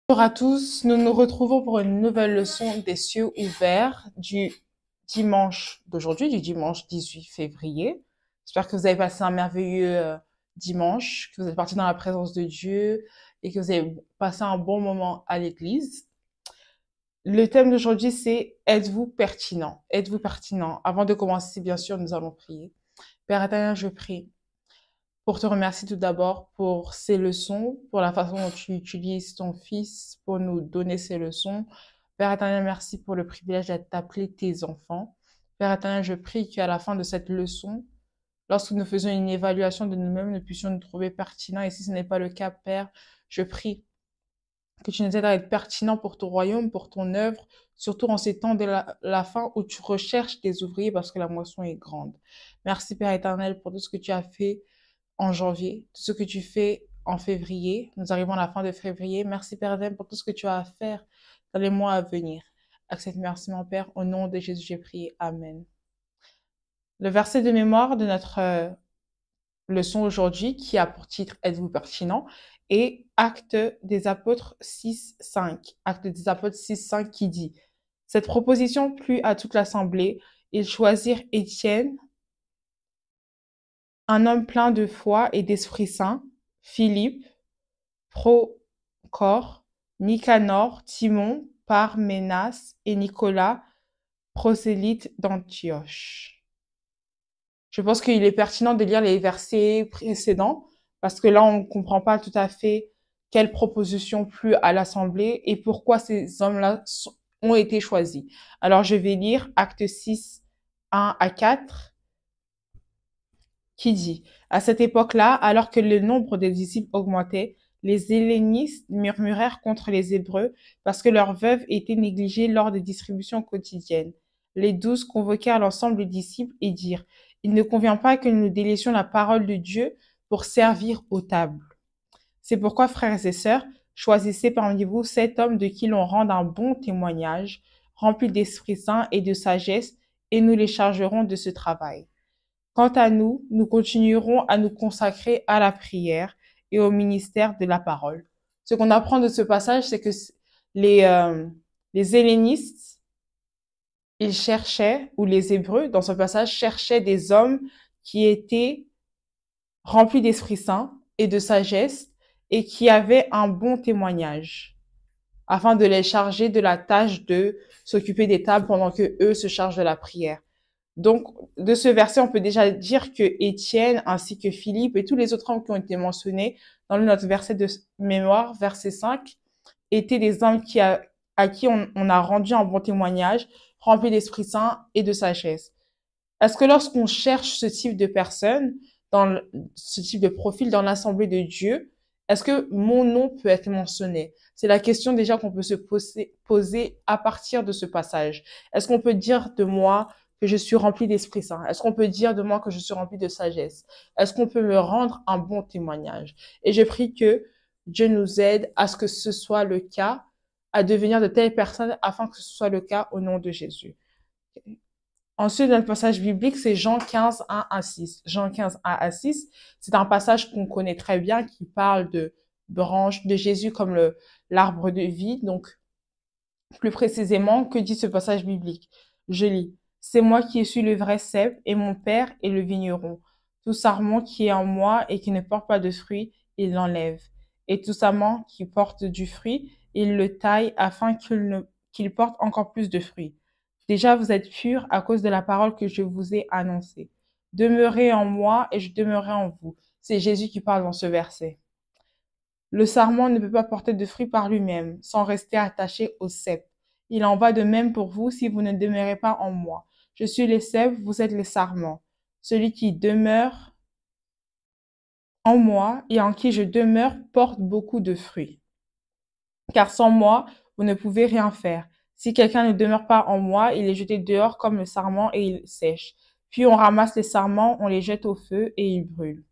Bonjour à tous, nous nous retrouvons pour une nouvelle leçon des cieux ouverts du dimanche d'aujourd'hui, du dimanche 18 février. J'espère que vous avez passé un merveilleux dimanche, que vous êtes partis dans la présence de Dieu et que vous avez passé un bon moment à l'église. Le thème d'aujourd'hui, c'est êtes-vous pertinent? Êtes-vous pertinent? Avant de commencer, bien sûr, nous allons prier. Père éternel, je prie pour te remercier tout d'abord pour ces leçons, pour la façon dont tu utilises ton fils pour nous donner ces leçons. Père éternel, merci pour le privilège d'être appelé tes enfants. Père éternel, je prie qu'à la fin de cette leçon, lorsque nous faisons une évaluation de nous-mêmes, nous puissions nous trouver pertinents. Et si ce n'est pas le cas, Père, je prie que tu nous aides à être pertinents pour ton royaume, pour ton œuvre, surtout en ces temps de la fin où tu recherches des ouvriers parce que la moisson est grande. Merci, Père éternel, pour tout ce que tu as fait en janvier, tout ce que tu fais en février. Nous arrivons à la fin de février. Merci, Père éternel, pour tout ce que tu as à faire dans les mois à venir. Accepte merci, mon Père. Au nom de Jésus, j'ai prié. Amen. Le verset de mémoire de notre leçon aujourd'hui, qui a pour titre Êtes-vous pertinent, est Actes des Apôtres 6, 5. Actes des Apôtres 6, 5 qui dit cette proposition plut à toute l'assemblée. Ils choisirent Étienne, un homme plein de foi et d'Esprit Saint, Philippe, Procore, Nicanor, Timon, Parménas et Nicolas, prosélytes d'Antioche. Je pense qu'il est pertinent de lire les versets précédents parce que là, on ne comprend pas tout à fait quelle proposition plut à l'Assemblée et pourquoi ces hommes-là ont été choisis. Alors, je vais lire Acte 6, 1 à 4 qui dit, à cette époque-là, alors que le nombre des disciples augmentait, les hellénistes murmurèrent contre les Hébreux parce que leurs veuves étaient négligées lors des distributions quotidiennes. Les 12 convoquèrent l'ensemble des disciples et dirent, il ne convient pas que nous délaissions la parole de Dieu pour servir aux tables. C'est pourquoi, frères et sœurs, choisissez parmi vous 7 hommes de qui l'on rende un bon témoignage, remplis d'Esprit Saint et de sagesse, et nous les chargerons de ce travail. Quant à nous, nous continuerons à nous consacrer à la prière et au ministère de la parole. Ce qu'on apprend de ce passage, c'est que les, euh, les hellénistes, ils cherchaient, ou les Hébreux, dans ce passage, cherchaient des hommes qui étaient remplis d'Esprit Saint et de sagesse et qui avaient un bon témoignage, afin de les charger de la tâche de s'occuper des tables pendant que eux se chargent de la prière. Donc, de ce verset, on peut déjà dire que Étienne ainsi que Philippe et tous les autres hommes qui ont été mentionnés dans notre verset de mémoire, verset 5, étaient des hommes à qui on a rendu un bon témoignage, remplis d'Esprit Saint et de sagesse. Est-ce que lorsqu'on cherche ce type de personnes, ce type de profil dans l'assemblée de Dieu, est-ce que mon nom peut être mentionné? C'est la question déjà qu'on peut se poser à partir de ce passage. Est-ce qu'on peut dire de moi que je suis rempli d'Esprit Saint? Est-ce qu'on peut dire de moi que je suis rempli de sagesse? Est-ce qu'on peut me rendre un bon témoignage? Et je prie que Dieu nous aide à ce que ce soit le cas, à devenir de telles personnes afin que ce soit le cas au nom de Jésus. Ensuite, dans le passage biblique, c'est Jean 15, 1 à 6. Jean 15, 1 à 6, c'est un passage qu'on connaît très bien qui parle de branche de Jésus comme l'arbre de vie. Donc, plus précisément, que dit ce passage biblique? Je lis. C'est moi qui suis le vrai cep et mon père est le vigneron. Tout sarment qui est en moi et qui ne porte pas de fruit, il l'enlève. Et tout sarment qui porte du fruit, il le taille afin qu'il porte encore plus de fruits. Déjà, vous êtes purs à cause de la parole que je vous ai annoncée. Demeurez en moi et je demeurerai en vous. C'est Jésus qui parle dans ce verset. Le sarment ne peut pas porter de fruits par lui-même, sans rester attaché au cep. Il en va de même pour vous si vous ne demeurez pas en moi. Je suis le cep, vous êtes les sarments. Celui qui demeure en moi et en qui je demeure porte beaucoup de fruits. Car sans moi, vous ne pouvez rien faire. Si quelqu'un ne demeure pas en moi, il est jeté dehors comme le sarment et il sèche. Puis on ramasse les sarments, on les jette au feu et ils brûlent.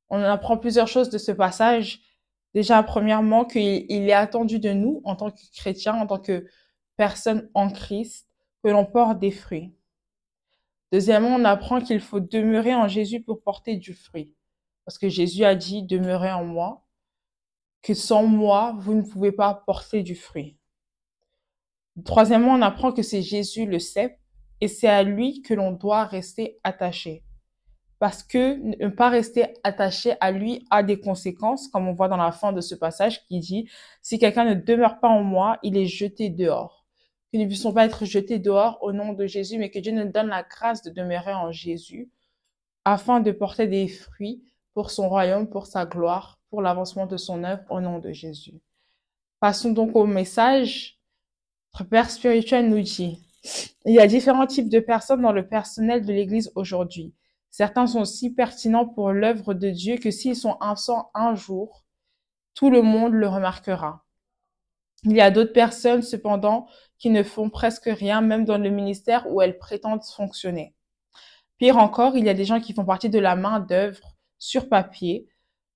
On apprend plusieurs choses de ce passage. Déjà, premièrement, qu'il est attendu de nous, en tant que chrétiens, en tant que personnes en Christ, que l'on porte des fruits. Deuxièmement, on apprend qu'il faut demeurer en Jésus pour porter du fruit. Parce que Jésus a dit, demeurez en moi. que sans moi, vous ne pouvez pas porter du fruit. Troisièmement, on apprend que c'est Jésus le cep et c'est à lui que l'on doit rester attaché. Parce que ne pas rester attaché à lui a des conséquences, comme on voit dans la fin de ce passage qui dit, si quelqu'un ne demeure pas en moi, il est jeté dehors. Que nous ne puissions pas être jetés dehors au nom de Jésus, mais que Dieu nous donne la grâce de demeurer en Jésus afin de porter des fruits pour son royaume, pour sa gloire, pour l'avancement de son œuvre au nom de Jésus. Passons donc au message. Notre Père spirituel nous dit, il y a différents types de personnes dans le personnel de l'Église aujourd'hui. Certains sont si pertinents pour l'œuvre de Dieu que s'ils sont absents un jour, tout le monde le remarquera. Il y a d'autres personnes, cependant, qui ne font presque rien, même dans le ministère où elles prétendent fonctionner. Pire encore, il y a des gens qui font partie de la main-d'œuvre sur papier,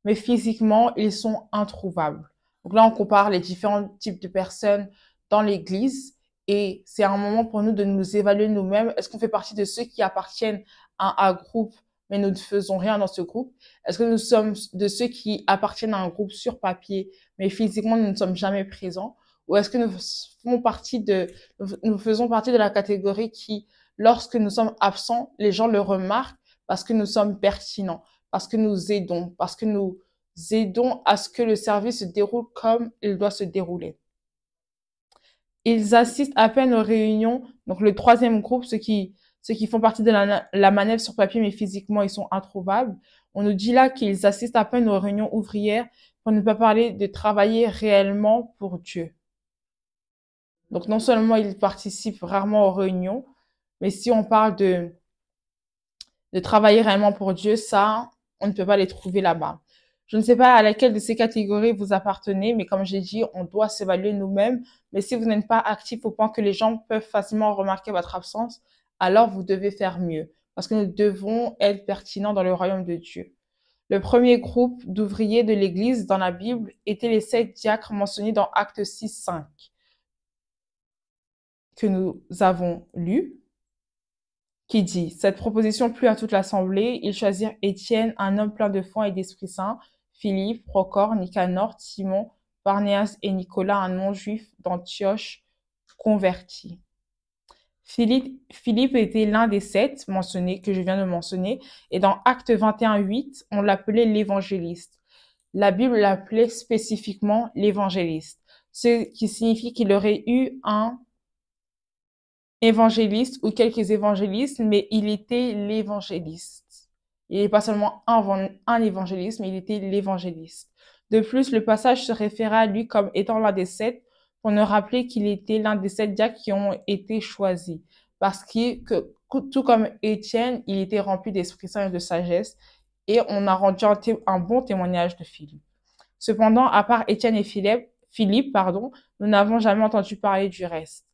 mais physiquement, ils sont introuvables. Donc là, on compare les différents types de personnes dans l'Église et c'est un moment pour nous de nous évaluer nous-mêmes. Est-ce qu'on fait partie de ceux qui appartiennent à un groupe, mais nous ne faisons rien dans ce groupe? Est-ce que nous sommes de ceux qui appartiennent à un groupe sur papier, mais physiquement, nous ne sommes jamais présents? Ou est-ce que nous faisons partie de la catégorie qui, lorsque nous sommes absents, les gens le remarquent parce que nous sommes pertinents, parce que nous aidons à ce que le service se déroule comme il doit se dérouler. Ils assistent à peine aux réunions. Donc, le troisième groupe, ceux qui font partie de la manœuvre sur papier, mais physiquement, ils sont introuvables. On nous dit là qu'ils assistent à peine aux réunions ouvrières pour ne pas parler de travailler réellement pour Dieu. Donc, non seulement ils participent rarement aux réunions, mais si on parle de travailler réellement pour Dieu, ça, on ne peut pas les trouver là-bas. Je ne sais pas à laquelle de ces catégories vous appartenez, mais comme j'ai dit, on doit s'évaluer nous-mêmes. Mais si vous n'êtes pas actif au point que les gens peuvent facilement remarquer votre absence, alors vous devez faire mieux, parce que nous devons être pertinents dans le royaume de Dieu. Le premier groupe d'ouvriers de l'Église dans la Bible était les 7 diacres mentionnés dans Actes 6-5 que nous avons lu, qui dit, cette proposition plut à toute l'assemblée, ils choisirent Étienne, un homme plein de foi et d'Esprit Saint, Philippe, Procor, Nicanor, Simon, Barnéas et Nicolas, un non-juif d'Antioche converti. Philippe était l'un des 7 mentionnés, que je viens de mentionner, et dans Acte 21-8, on l'appelait l'évangéliste. La Bible l'appelait spécifiquement l'évangéliste, ce qui signifie qu'il aurait eu un évangéliste ou quelques évangélistes, mais il était l'évangéliste. Il n'est pas seulement un évangéliste, mais il était l'évangéliste. De plus, le passage se référait à lui comme étant l'un des 7 pour nous rappeler qu'il était l'un des 7 diacres qui ont été choisis. Parce que tout comme Étienne, il était rempli d'Esprit Saint et de sagesse et on a rendu un bon témoignage de Philippe. Cependant, à part Étienne et Philippe, nous n'avons jamais entendu parler du reste.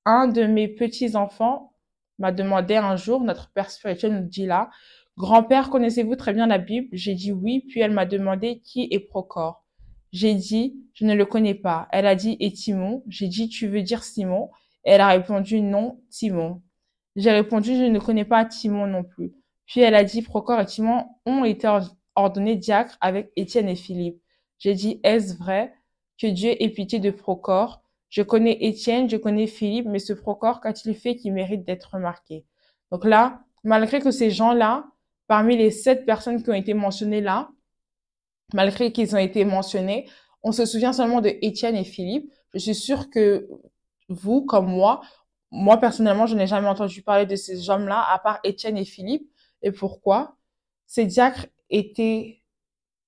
Un de mes petits-enfants m'a demandé un jour, notre père spirituel nous dit là, grand-père, connaissez-vous très bien la Bible? J'ai dit oui, puis elle m'a demandé qui est Procor. J'ai dit, je ne le connais pas. Elle a dit, et Timon? J'ai dit, tu veux dire Simon? Et elle a répondu, non, Timon. J'ai répondu, je ne connais pas Timon non plus. Puis elle a dit, Procor et Timon ont été ordonnés diacres avec Étienne et Philippe. J'ai dit, est-ce vrai que Dieu ait pitié de Procor? Je connais Étienne, je connais Philippe, mais ce Procor, qu'a-t-il fait qui mérite d'être remarqué? Donc là, malgré que ces gens-là, parmi les 7 personnes qui ont été mentionnées là, malgré qu'ils ont été mentionnés, on se souvient seulement de Étienne et Philippe. Je suis sûre que vous, comme moi personnellement, je n'ai jamais entendu parler de ces hommes-là, à part Étienne et Philippe. Et pourquoi? Ces diacres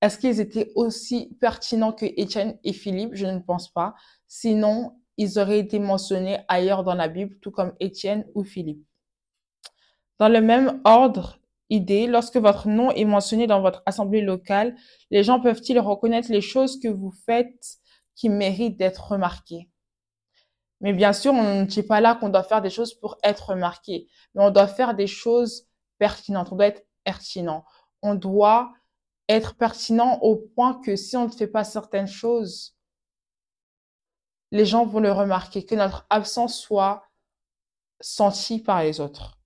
est-ce qu'ils étaient aussi pertinents que Étienne et Philippe? Je ne pense pas. Sinon, ils auraient été mentionnés ailleurs dans la Bible, tout comme Étienne ou Philippe. Dans le même ordre idée, lorsque votre nom est mentionné dans votre assemblée locale, les gens peuvent-ils reconnaître les choses que vous faites qui méritent d'être remarquées? Mais bien sûr, on ne dit pas là qu'on doit faire des choses pour être remarqué, mais on doit faire des choses pertinentes. On doit être pertinent. On doit être pertinent au point que si on ne fait pas certaines choses, les gens vont le remarquer, que notre absence soit sentie par les autres.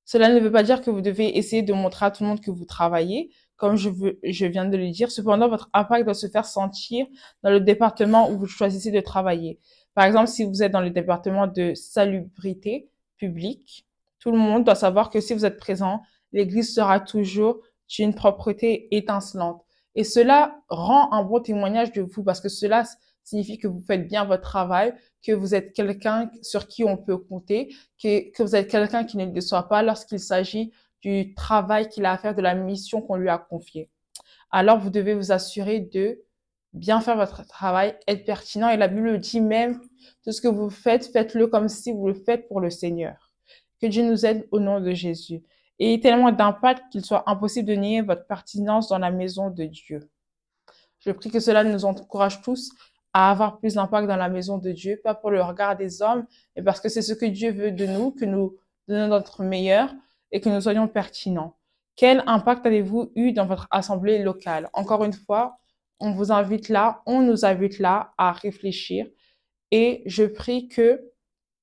Cela ne veut pas dire que vous devez essayer de montrer à tout le monde que vous travaillez. comme je viens de le dire. Cependant, votre impact doit se faire sentir dans le département où vous choisissez de travailler. Par exemple, si vous êtes dans le département de salubrité publique, tout le monde doit savoir que si vous êtes présent, l'église sera toujours d'une propreté étincelante. Et cela rend un bon témoignage de vous parce que cela signifie que vous faites bien votre travail, que vous êtes quelqu'un sur qui on peut compter, que vous êtes quelqu'un qui ne le déçoit pas lorsqu'il s'agit du travail qu'il a à faire, de la mission qu'on lui a confiée. Alors, vous devez vous assurer de bien faire votre travail, être pertinent. Et la Bible dit même, tout ce que vous faites, faites-le comme si vous le faites pour le Seigneur. Que Dieu nous aide au nom de Jésus. Et tellement d'impact qu'il soit impossible de nier votre pertinence dans la maison de Dieu. Je prie que cela nous encourage tous à avoir plus d'impact dans la maison de Dieu, pas pour le regard des hommes, mais parce que c'est ce que Dieu veut de nous, que nous donnons notre meilleur et que nous soyons pertinents. Quel impact avez-vous eu dans votre assemblée locale? Encore une fois, on vous invite là, on nous invite là à réfléchir et je prie que,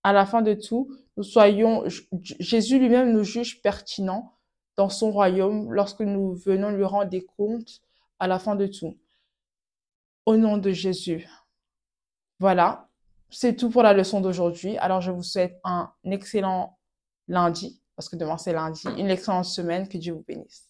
à la fin de tout, nous soyons, Jésus lui-même nous juge pertinents dans son royaume lorsque nous venons lui rendre des comptes à la fin de tout. Au nom de Jésus. Voilà, c'est tout pour la leçon d'aujourd'hui. Alors, je vous souhaite un excellent lundi, parce que demain c'est lundi, une excellente semaine, que Dieu vous bénisse.